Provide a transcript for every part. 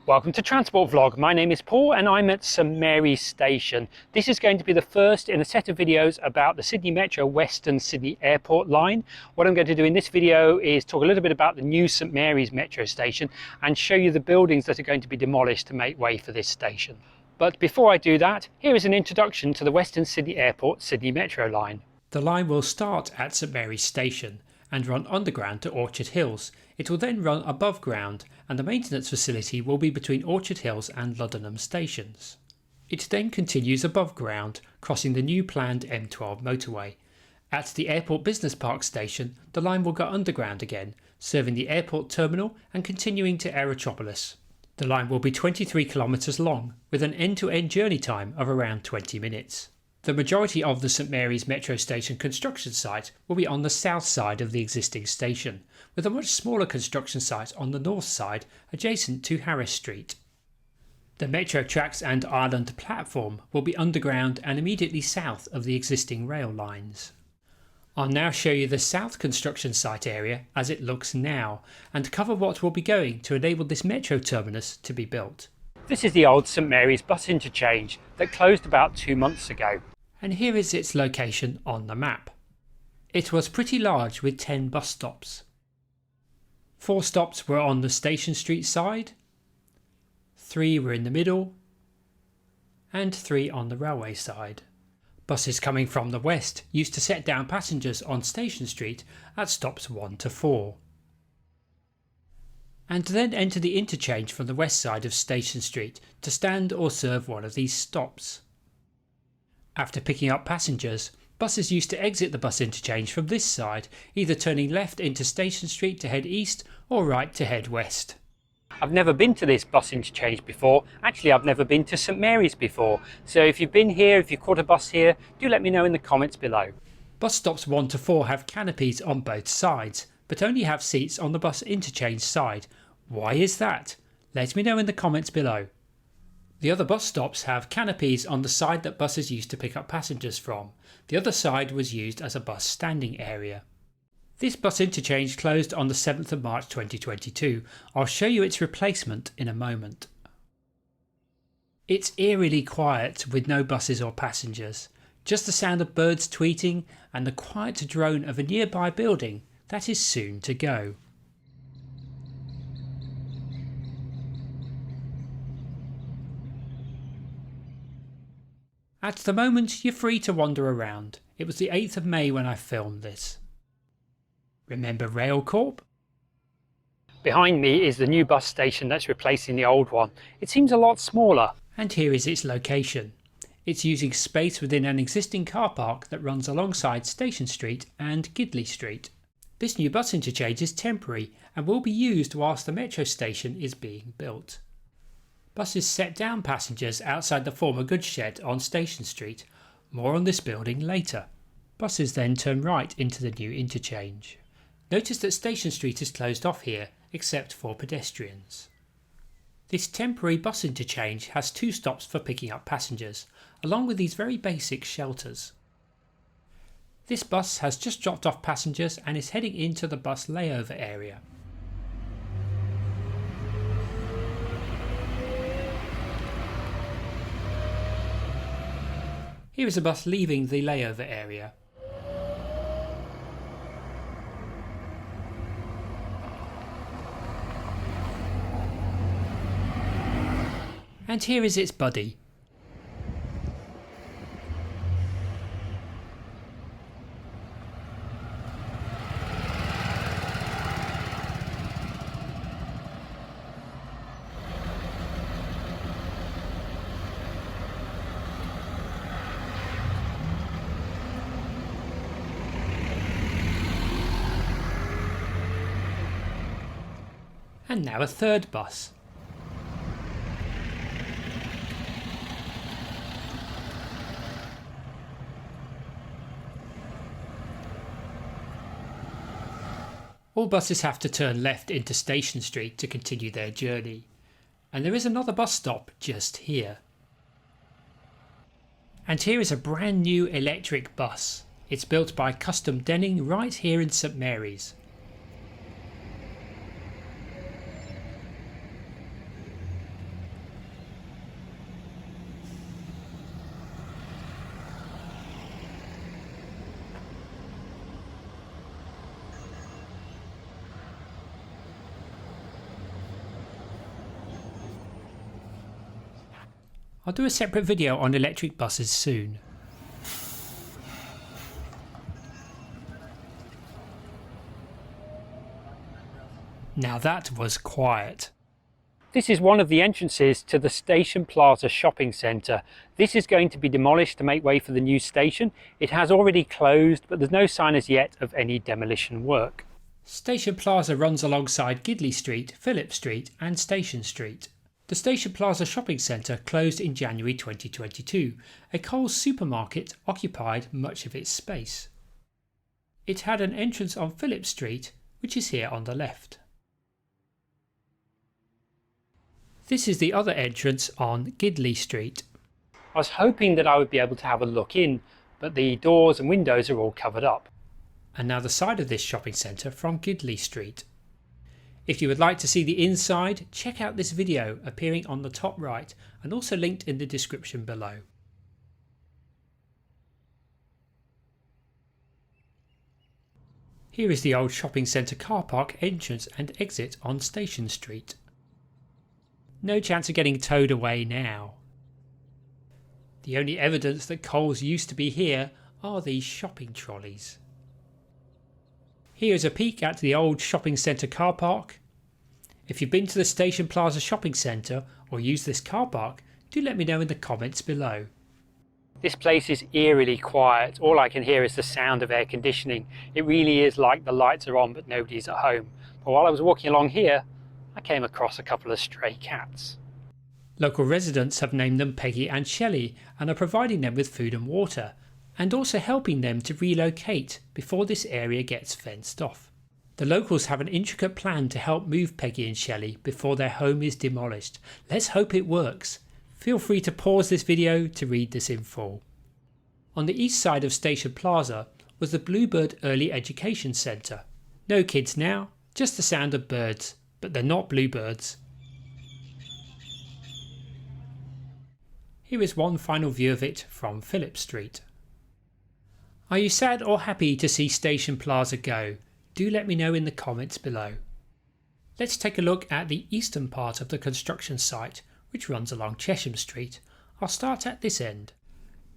Welcome to Transport Vlog. My name is Paul and I'm at St Mary's Station. This is going to be the first in a set of videos about the Sydney Metro Western Sydney Airport line. What I'm going to do in this video is talk a little bit about the new St Mary's Metro Station and show you the buildings that are going to be demolished to make way for this station. But before I do that, here is an introduction to the Western Sydney Airport Sydney Metro line. The line will start at St Mary's Station and run underground to Orchard Hills. It will then run above ground and the maintenance facility will be between Orchard Hills and Luddenham stations. It then continues above ground, crossing the new planned M12 motorway. At the Airport Business Park station, the line will go underground again, serving the airport terminal and continuing to Aerotropolis. The line will be 23 kilometres long, with an end-to-end journey time of around 20 minutes. The majority of the St Mary's Metro Station construction site will be on the south side of the existing station, with a much smaller construction site on the north side adjacent to Harris Street. The Metro tracks and island platform will be underground and immediately south of the existing rail lines. I'll now show you the south construction site area as it looks now and cover what will be going to enable this metro terminus to be built. This is the old St Mary's Bus Interchange that closed about 2 months ago. And here is its location on the map. It was pretty large with 10 bus stops. 4 stops were on the Station Street side, 3 were in the middle, and 3 on the railway side. Buses coming from the west used to set down passengers on Station Street at stops 1 to 4. And then enter the interchange from the west side of Station Street to stand or serve one of these stops. After picking up passengers, buses used to exit the bus interchange from this side, either turning left into Station Street to head east or right to head west. I've never been to this bus interchange before. Actually, I've never been to St Mary's before. So if you've been here, if you've caught a bus here, do let me know in the comments below. Bus stops 1 to 4 have canopies on both sides, but only have seats on the bus interchange side. Why is that? Let me know in the comments below. The other bus stops have canopies on the side that buses used to pick up passengers from. The other side was used as a bus standing area. This bus interchange closed on the 7th of March 2022. I'll show you its replacement in a moment. It's eerily quiet with no buses or passengers. Just the sound of birds tweeting and the quiet drone of a nearby building that is soon to go. At the moment, you're free to wander around. It was the 8th of May when I filmed this. Remember RailCorp? Behind me is the new bus station that's replacing the old one. It seems a lot smaller. And here is its location. It's using space within an existing car park that runs alongside Station Street and Gidley Street. This new bus interchange is temporary and will be used whilst the metro station is being built. Buses set down passengers outside the former goods shed on Station Street. More on this building later. Buses then turn right into the new interchange. Notice that Station Street is closed off here, except for pedestrians. This temporary bus interchange has 2 stops for picking up passengers, along with these very basic shelters. This bus has just dropped off passengers and is heading into the bus layover area. Here is a bus leaving the layover area. And here is its buddy. And now a third bus. All buses have to turn left into Station Street to continue their journey. And there is another bus stop just here. And here is a brand new electric bus. It's built by Custom Denning right here in St Mary's. I'll do a separate video on electric buses soon. Now that was quiet. This is one of the entrances to the Station Plaza shopping centre. This is going to be demolished to make way for the new station. It has already closed, but there's no sign as yet of any demolition work. Station Plaza runs alongside Gidley Street, Phillip Street and Station Street. The Station Plaza shopping centre closed in January 2022. A Coles supermarket occupied much of its space. It had an entrance on Phillip Street, which is here on the left. This is the other entrance on Gidley Street. I was hoping that I would be able to have a look in, but the doors and windows are all covered up. And now the side of this shopping centre from Gidley Street. If you would like to see the inside, check out this video appearing on the top right and also linked in the description below. Here is the old shopping centre car park entrance and exit on Station Street. No chance of getting towed away now. The only evidence that Coles used to be here are these shopping trolleys. Here's a peek at the old shopping centre car park. If you've been to the Station Plaza shopping centre or used this car park, do let me know in the comments below. This place is eerily quiet. All I can hear is the sound of air conditioning. It really is like the lights are on but nobody's at home. But while I was walking along here, I came across a couple of stray cats. Local residents have named them Peggy and Shelley and are providing them with food and water, and also helping them to relocate before this area gets fenced off. The locals have an intricate plan to help move Peggy and Shelley before their home is demolished. Let's hope it works. Feel free to pause this video to read this in full. On the east side of Station Plaza was the Bluebird Early Education Centre. No kids now, just the sound of birds, but they're not bluebirds. Here is one final view of it from Phillip Street. Are you sad or happy to see Station Plaza go? Do let me know in the comments below. Let's take a look at the eastern part of the construction site, which runs along Chesham Street. I'll start at this end.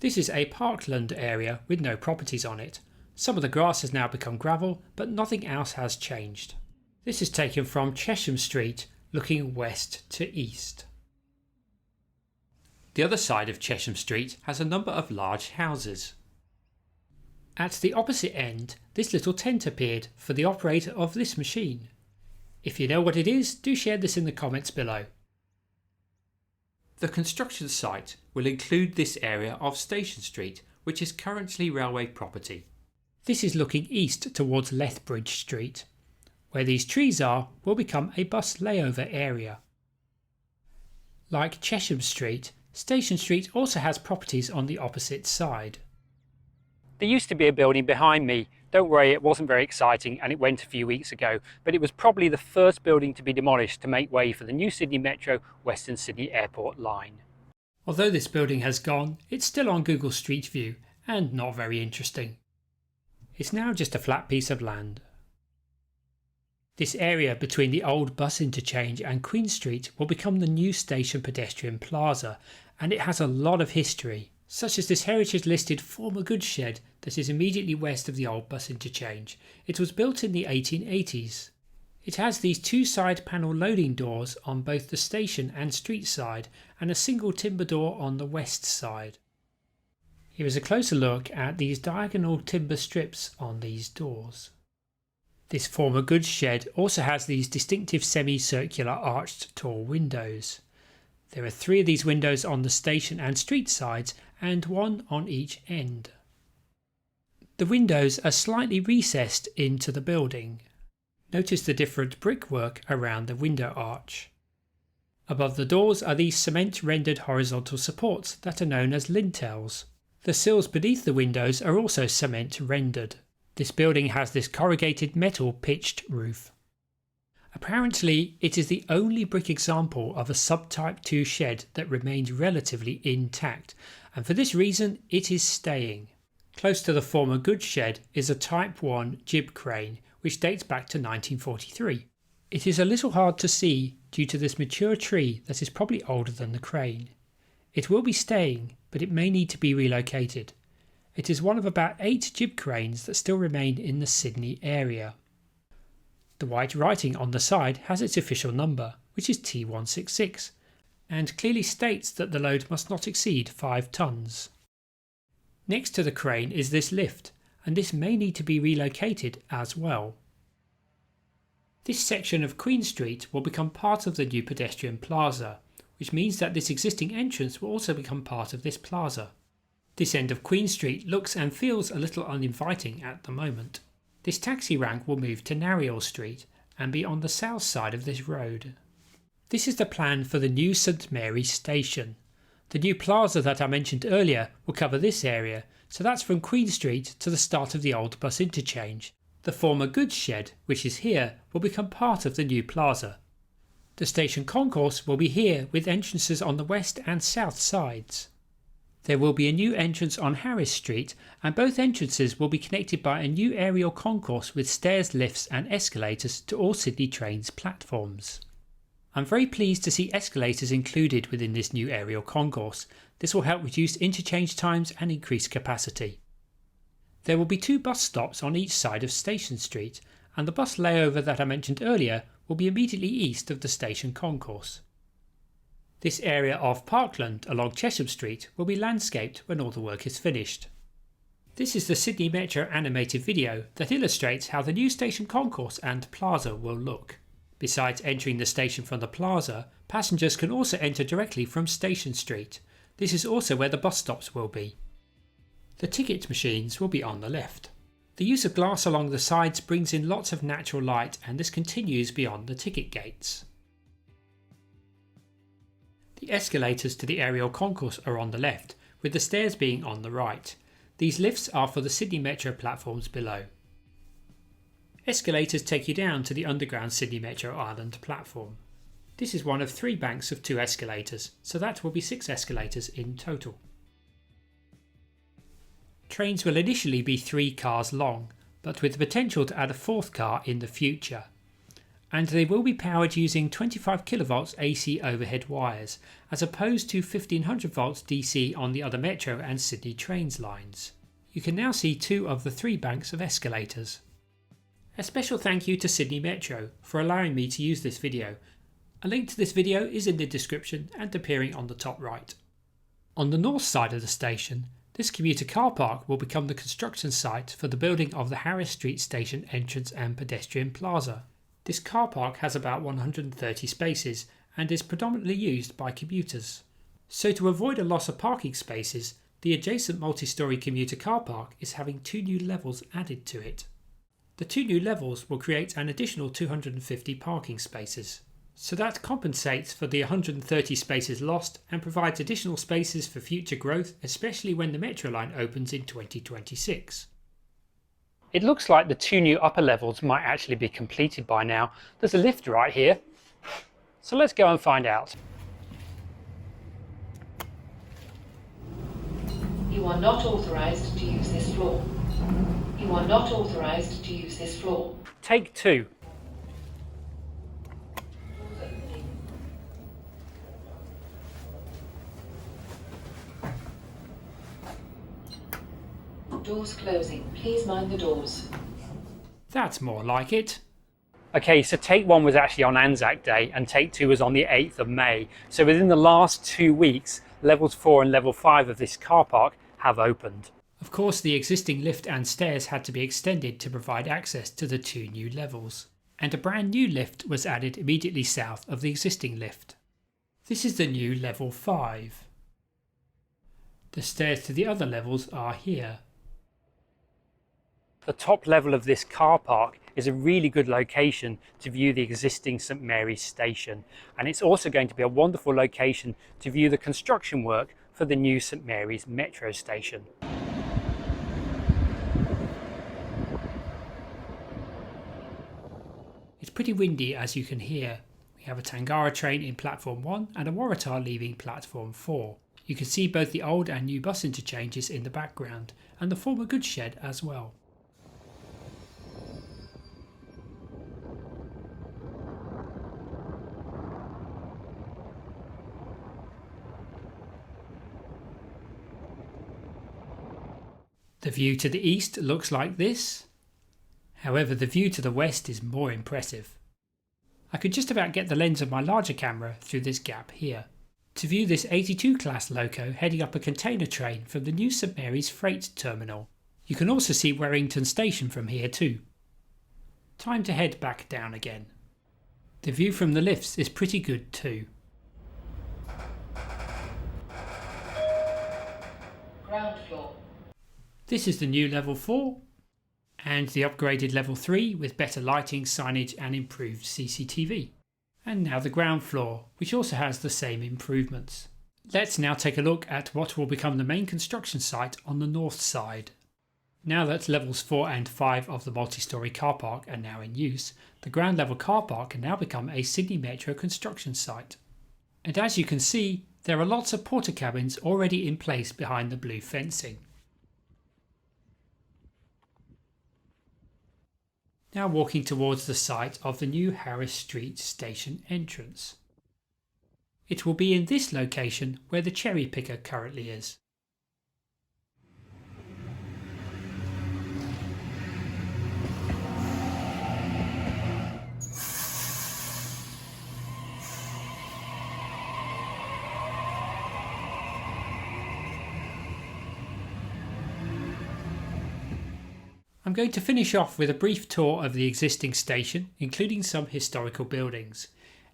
This is a parkland area with no properties on it. Some of the grass has now become gravel, but nothing else has changed. This is taken from Chesham Street, looking west to east. The other side of Chesham Street has a number of large houses. At the opposite end, this little tent appeared for the operator of this machine. If you know what it is, do share this in the comments below. The construction site will include this area of Station Street, which is currently railway property. This is looking east towards Lethbridge Street. Where these trees are will become a bus layover area. Like Chesham Street, Station Street also has properties on the opposite side. There used to be a building behind me. Don't worry, it wasn't very exciting and it went a few weeks ago, but it was probably the first building to be demolished to make way for the new Sydney Metro Western Sydney Airport line. Although this building has gone, it's still on Google Street View and not very interesting. It's now just a flat piece of land. This area between the old Bus Interchange and Queen Street will become the new Station Pedestrian Plaza, and it has a lot of history, such as this heritage listed former goods shed that is immediately west of the old Bus Interchange. It was built in the 1880s. It has these two side panel loading doors on both the station and street side, and a single timber door on the west side. Here is a closer look at these diagonal timber strips on these doors. This former goods shed also has these distinctive semi-circular arched tall windows. There are 3 of these windows on the station and street sides and 1 on each end. The windows are slightly recessed into the building. Notice the different brickwork around the window arch. Above the doors are these cement rendered horizontal supports that are known as lintels. The sills beneath the windows are also cement rendered. This building has this corrugated metal pitched roof. Apparently it is the only brick example of a subtype 2 shed that remains relatively intact, and for this reason it is staying. Close to the former goods shed is a type 1 jib crane which dates back to 1943. It is a little hard to see due to this mature tree that is probably older than the crane. It will be staying, but it may need to be relocated. It is one of about 8 jib cranes that still remain in the Sydney area. The white writing on the side has its official number, which is T166, and clearly states that the load must not exceed 5 tonnes. Next to the crane is this lift, and this may need to be relocated as well. This section of Queen Street will become part of the new pedestrian plaza, which means that this existing entrance will also become part of this plaza. This end of Queen Street looks and feels a little uninviting at the moment. This taxi rank will move to Nariel Street and be on the south side of this road. This is the plan for the new St Mary's Station. The new plaza that I mentioned earlier will cover this area, so that's from Queen Street to the start of the old bus interchange. The former goods shed, which is here, will become part of the new plaza. The station concourse will be here with entrances on the west and south sides. There will be a new entrance on Harris Street, and both entrances will be connected by a new aerial concourse with stairs, lifts and escalators to all Sydney Trains platforms. I'm very pleased to see escalators included within this new aerial concourse. This will help reduce interchange times and increase capacity. There will be 2 bus stops on each side of Station Street, and the bus layover that I mentioned earlier will be immediately east of the station concourse. This area of parkland along Chesham Street will be landscaped when all the work is finished. This is the Sydney Metro animated video that illustrates how the new station concourse and plaza will look. Besides entering the station from the plaza, passengers can also enter directly from Station Street. This is also where the bus stops will be. The ticket machines will be on the left. The use of glass along the sides brings in lots of natural light, and this continues beyond the ticket gates. The escalators to the aerial concourse are on the left, with the stairs being on the right. These lifts are for the Sydney Metro platforms below. Escalators take you down to the underground Sydney Metro Island platform. This is one of 3 banks of 2 escalators, so that will be 6 escalators in total. Trains will initially be 3 cars long, but with the potential to add a 4th car in the future. And they will be powered using 25 kV AC overhead wires, as opposed to 1500 volts DC on the other Metro and Sydney Trains lines. You can now see 2 of the 3 banks of escalators. A special thank you to Sydney Metro for allowing me to use this video. A link to this video is in the description and appearing on the top right. On the north side of the station, this commuter car park will become the construction site for the building of the Harris Street Station entrance and pedestrian plaza. This car park has about 130 spaces and is predominantly used by commuters. So to avoid a loss of parking spaces, the adjacent multi-storey commuter car park is having 2 new levels added to it. The 2 new levels will create an additional 250 parking spaces. So that compensates for the 130 spaces lost and provides additional spaces for future growth, especially when the Metro line opens in 2026. It looks like the 2 new upper levels might actually be completed by now. There's a lift right here, so let's go and find out. You are not authorised to use this floor. You are not authorised to use this floor. Take 2. Doors closing. Please mind the doors. That's more like it. Okay, so take 1 was actually on Anzac Day and take 2 was on the 8th of May. So within the last 2 weeks, levels 4 and level 5 of this car park have opened. Of course, the existing lift and stairs had to be extended to provide access to the 2 new levels. And a brand new lift was added immediately south of the existing lift. This is the new level 5. The stairs to the other levels are here. The top level of this car park is a really good location to view the existing St Mary's Station, and it's also going to be a wonderful location to view the construction work for the new St Mary's Metro Station. It's pretty windy, as you can hear. We have a Tangara train in platform 1 and a Waratah leaving platform 4. You can see both the old and new bus interchanges in the background, and the former goods shed as well. The view to the east looks like this. However, the view to the west is more impressive. I could just about get the lens of my larger camera through this gap here to view this 82 class loco heading up a container train from the new St Mary's Freight Terminal. You can also see Warrington Station from here too. Time to head back down again. The view from the lifts is pretty good too. Ground floor. This is the new level 4 and the upgraded level 3 with better lighting, signage and improved CCTV. And now the ground floor, which also has the same improvements. Let's now take a look at what will become the main construction site on the north side. Now that levels 4 and 5 of the multi-storey car park are now in use, the ground level car park can now become a Sydney Metro construction site. And as you can see, there are lots of porter cabins already in place behind the blue fencing. Now walking towards the site of the new Harris Street station entrance. It will be in this location where the cherry picker currently is. I'm going to finish off with a brief tour of the existing station, including some historical buildings.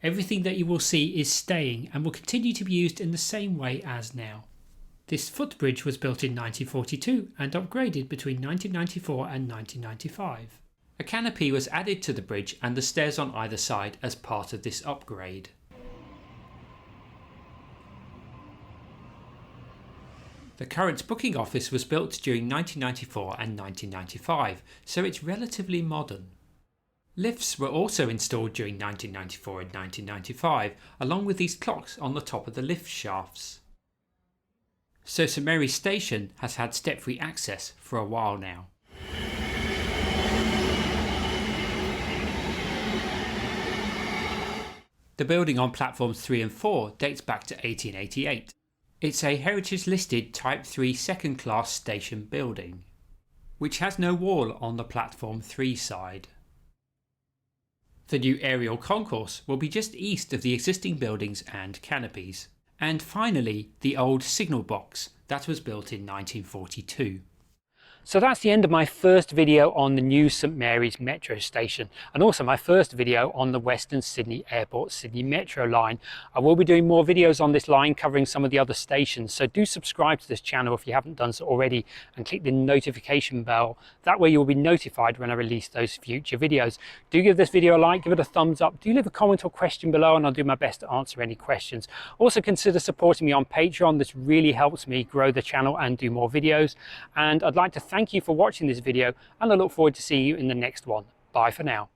Everything that you will see is staying and will continue to be used in the same way as now. This footbridge was built in 1942 and upgraded between 1994 and 1995. A canopy was added to the bridge and the stairs on either side as part of this upgrade. The current booking office was built during 1994 and 1995, so it's relatively modern. Lifts were also installed during 1994 and 1995, along with these clocks on the top of the lift shafts. So St Mary's Station has had step-free access for a while now. The building on platforms 3 and 4 dates back to 1888. It's a heritage listed Type 3 second class station building, which has no wall on the platform 3 side. The new aerial concourse will be just east of the existing buildings and canopies. And finally, the old signal box that was built in 1942. So that's the end of my first video on the new St Mary's Metro station, and also my first video on the Western Sydney Airport Sydney Metro line. I will be doing more videos on this line covering some of the other stations, so do subscribe to this channel if you haven't done so already and click the notification bell. That way you'll be notified when I release those future videos. Do give this video a like, give it a thumbs up, do leave a comment or question below and I'll do my best to answer any questions. Also consider supporting me on Patreon. This really helps me grow the channel and do more videos, and I'd like to thank you for watching this video and I look forward to seeing you in the next one. Bye for now.